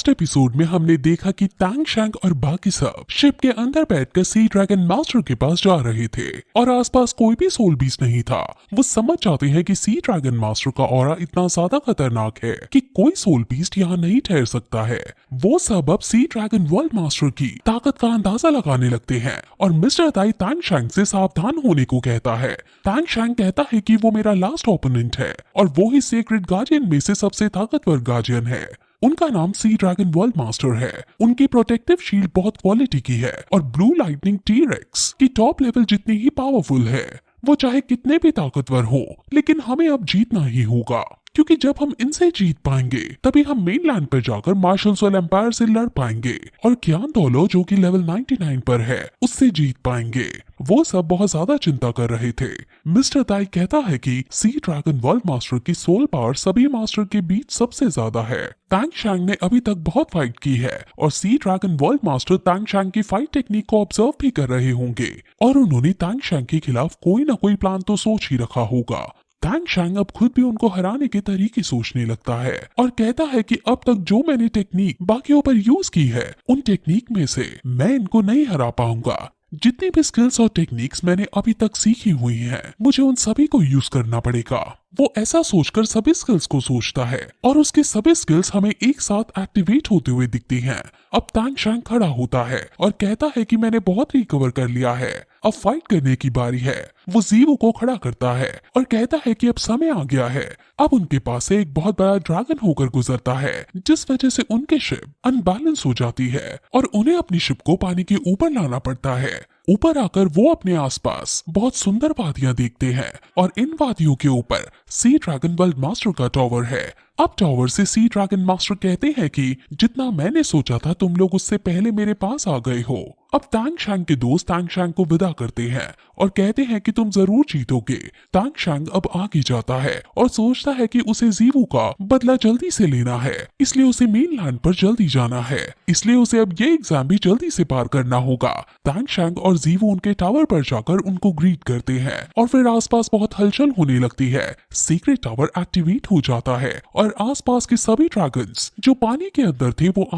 Last episode में हमने देखा कि तांग शैंग और बाकी सब शिप के अंदर बैठकर सी ड्रैगन मास्टर के पास जा रहे थे और आसपास कोई भी सोल बीस्ट नहीं था। वो समझ जाते हैं कि सी ड्रैगन मास्टर का ऑरा इतना ज्यादा खतरनाक है कि कोई सोल बीस्ट यहाँ नहीं ठहर सकता है। वो सब अब सी ड्रैगन वर्ल्ड मास्टर की ताकत का अंदाजा लगाने लगते हैं और मिस्टर ताई तांग शैंग से सावधान होने को कहता है। तांग शैंग कहता है कि वो मेरा लास्ट ओपोनेंट है और वो ही सीक्रेट गार्डियन में से सबसे ताकतवर गार्डियन है। उनका नाम सी ड्रैगन वर्ल्ड मास्टर है। उनकी प्रोटेक्टिव शील्ड बहुत क्वालिटी की है और ब्लू लाइटनिंग टी-रेक्स की टॉप लेवल जितनी ही पावरफुल है। वो चाहे कितने भी ताकतवर हो, लेकिन हमें अब जीतना ही होगा, क्योंकि जब हम इनसे जीत पाएंगे तभी हम मेनलैंड पर जाकर मार्शल सोल एम्पायर से लड़ पाएंगे और ज्ञान दोलो जो कि लेवल 99 पर है उससे जीत पाएंगे। वो सब बहुत ज्यादा चिंता कर रहे थे। मिस्टर ताई कहता है कि सी ड्रैगन वर्ल्ड मास्टर की सोल पावर सभी मास्टर के बीच सबसे ज्यादा है। तांग शैंग ने अभी तक बहुत फाइट की है और सी ड्रैगन वर्ल्ड मास्टर तांग शैंग की फाइट टेक्निक को ऑब्जर्व भी कर रहे होंगे और उन्होंने तांग शैंग के खिलाफ कोई ना कोई प्लान तो सोच ही रखा होगा। तांग शैंग अब खुद भी उनको हराने के तरीके सोचने लगता है और कहता है कि अब तक जो मैंने टेक्निक बाकियों पर यूज की है उन टेक्निक में से मैं इनको नहीं हरा पाऊंगा। जितनी भी स्किल्स और टेक्निक्स मैंने अभी तक सीखी हुई हैं, मुझे उन सभी को यूज करना पड़ेगा। वो ऐसा सोचकर सभी स्किल्स को सोचता है और उसके सभी स्किल्स हमें एक साथ एक्टिवेट होते हुए दिखती हैं। अब तांग शैंग खड़ा होता है और कहता है कि मैंने बहुत रिकवर कर लिया है, अब फाइट करने की बारी है। वो जीवो को खड़ा करता है और कहता है कि अब समय आ गया है। अब उनके पास से एक बहुत बड़ा ड्रैगन होकर गुजरता है, जिस वजह से उनकी शिप अनबैलेंस हो जाती है और उन्हें अपनी शिप को पानी के ऊपर लाना पड़ता है। ऊपर आकर वो अपने आसपास बहुत सुंदर वादियां देखते हैं और इन वादियों के ऊपर सी ड्रैगन वर्ल्ड मास्टर का टावर है। अब टावर से सी ड्रैगन मास्टर कहते हैं कि जितना मैंने सोचा था तुम लोग उससे पहले मेरे पास आ गए हो। अब तांग शैंग के दोस्त तांग शैंग को विदा करते हैं और कहते हैं कि तुम जरूर जीतोगे। तांग शैंग अब आगे जाता है और सोचता है कि उसे जीवू का बदला जल्दी से लेना है, इसलिए उसे मेनलैंड पर जल्दी जाना है, इसलिए उसे अब ये एग्जाम भी जल्दी से पार करना होगा। तांग शैंग और जीवू उनके टावर पर जाकर उनको ग्रीट करते हैं और फिर आसपास बहुत हलचल होने लगती है। सीक्रेट टावर एक्टिवेट हो जाता है और आसपास के सभी ड्रैगन्स जो पानी के अंदर थे वो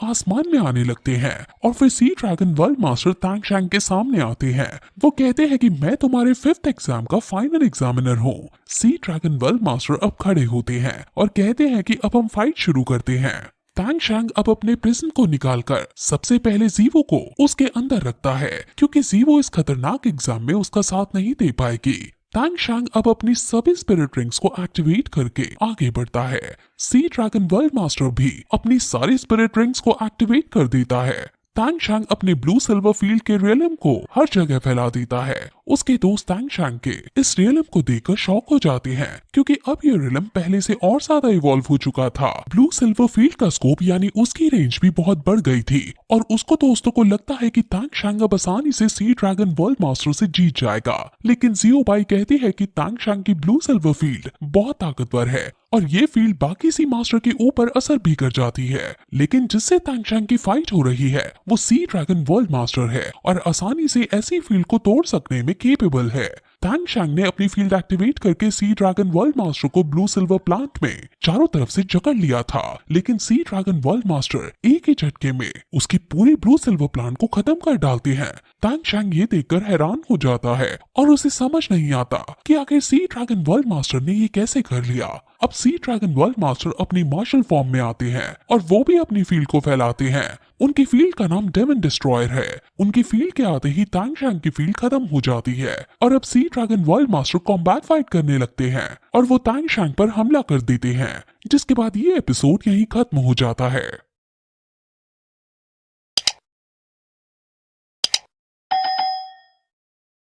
आसमान में आने लगते हैं और फिर सी ड्रैगन वर्ल्ड मास्टर तांग शैंग के सामने आते हैं। वो कहते हैं कि मैं तुम्हारे 5th एग्जाम का फाइनल एग्जामिनर हूँ। सी ड्रैगन वर्ल्ड मास्टर अब खड़े होते हैं और कहते हैं कि अब हम फाइट शुरू करते हैं। तांग शैंग अब अपने प्रिजन को निकालकर सबसे पहले जीवो को उसके अंदर रखता है, क्योंकि जीवो इस खतरनाक एग्जाम में उसका साथ नहीं दे पाएगी। तांग शैंग अब अपनी सभी स्पिरिट रिंग्स को एक्टिवेट करके आगे बढ़ता है। सी ड्रैगन वर्ल्ड मास्टर भी अपनी सारी स्पिरिट रिंग्स को एक्टिवेट कर देता है। तांग शैंग अपने ब्लू सिल्वर फील्ड के रियलम को हर जगह फैला देता है। उसके दोस्त तांग शैंग के इस रियलम को देखकर शॉक हो जाते हैं, क्योंकि अब ये रियलम पहले से और ज्यादा इवॉल्व हो चुका था। ब्लू सिल्वर फील्ड का स्कोप यानी उसकी रेंज भी बहुत बढ़ गई थी और उसको दोस्तों को लगता है कि तांग शैंग अब आसानी से सी ड्रैगन वर्ल्ड मास्टर से जीत जाएगा। लेकिन जियो बाई कहती है कि तांग शैंग की ब्लू सिल्वर फील्ड बहुत ताकतवर है और ये फील्ड बाकी सी मास्टर के ऊपर असर भी कर जाती है। लेकिन जिससे तांग शैंग की फाइट हो रही है वो सी ड्रैगन वर्ल्ड मास्टर है और आसानी से ऐसी फील्ड को तोड़ सकने में केपेबल है। तांग शैंग ने अपनी फील्ड एक्टिवेट करके सी ड्रैगन वर्ल्ड मास्टर को ब्लू सिल्वर प्लांट में चारों तरफ से जकड़ लिया था, लेकिन सी ड्रैगन वर्ल्ड मास्टर एक ही झटके में उसकी पूरी ब्लू सिल्वर प्लांट को खत्म कर डालते हैं। तांग शैंग ये देखकर हैरान हो जाता है और उसे समझ नहीं आता कि आखिर सी ड्रैगन वर्ल्ड मास्टर ने ये कैसे कर लिया। अब सी ड्रैगन वर्ल्ड मास्टर अपनी मार्शल फॉर्म में आते हैं और वो भी अपनी फील्ड को फैलाते हैं। उनकी फील्ड का नाम डेमन डिस्ट्रॉयर है। उनकी फील्ड के आते ही तांग शैंग की फील्ड खत्म हो जाती है और अब sea dragon world master combat fight करने लगते हैं और वो तांग शैंग पर हमला कर देते हैं, जिसके बाद ये एपिसोड यहीं खत्म हो जाता है।